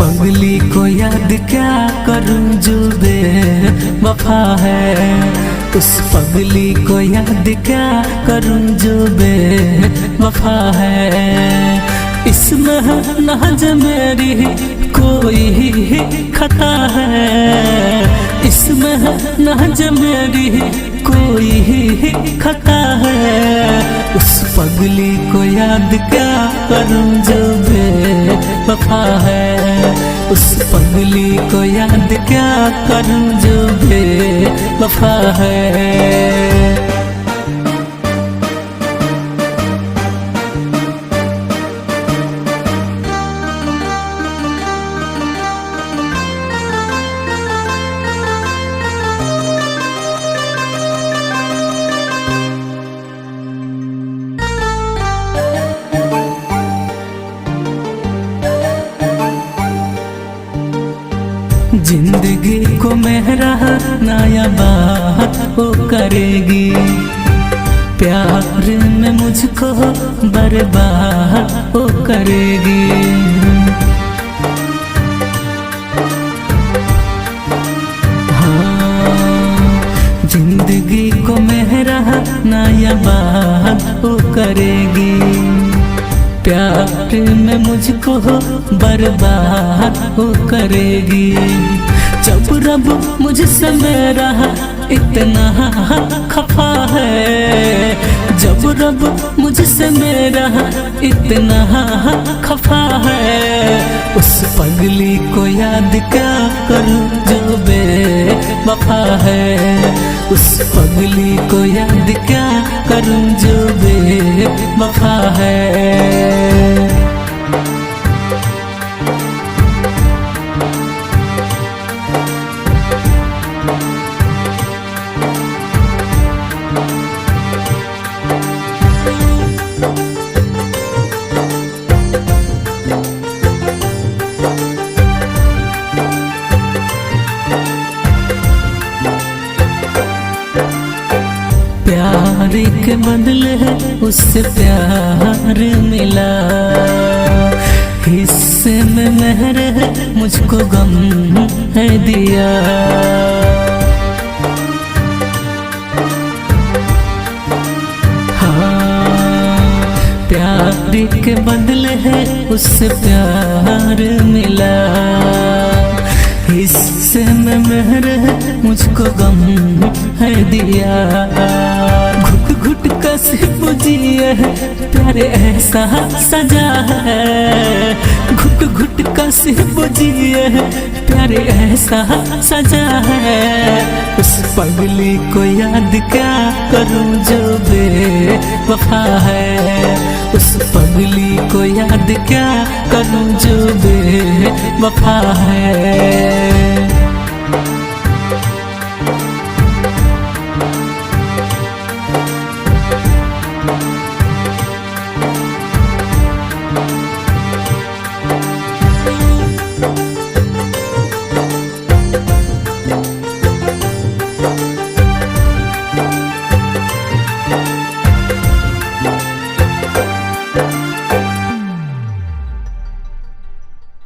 पगली को याद क्या करूं जो बेवफा है। उस पगली को याद क्या करूं जो बेवफा है। इसमें नाज मेरी कोई खता है। इसमें नाज मेरी कोई खता है। उस पगली को याद क्या करूं जो बेवफा है। उस पगली को याद क्या करूं जो बेवफा है। जिंदगी को मेरा नया बात वो करेगी। प्यार में मुझको बर्बाद वो करेगी। हाँ, जिंदगी को मेरा नया बात वो करेगी। प्यार में मुझको बर्बाद वो करेगी। जब रब मुझसे मेरा इतना खफा है। जब रब मुझसे मेरा इतना खफा है। उस पगली को याद क्या करूं जो बेवफा है। उस पगली को याद क्या करूं जो बेवफा है। प्यार के बदले उससे प्यार मिला। हिस्से में मेहर मुझको गम है दिया। हाँ, प्यार के बदले उससे प्यार मिला। हिस्से में मेहर मुझको गम है दिया। घुट घुट का सिर्फ जिए प्यारे ऐसा सजा है। घुट घुट का सिर्फ जिए प्यारे ऐसा सजा है। उस पगली को याद क्या करूं जो बेवफा है। उस पगली को याद क्या करूं जो बेवफा है।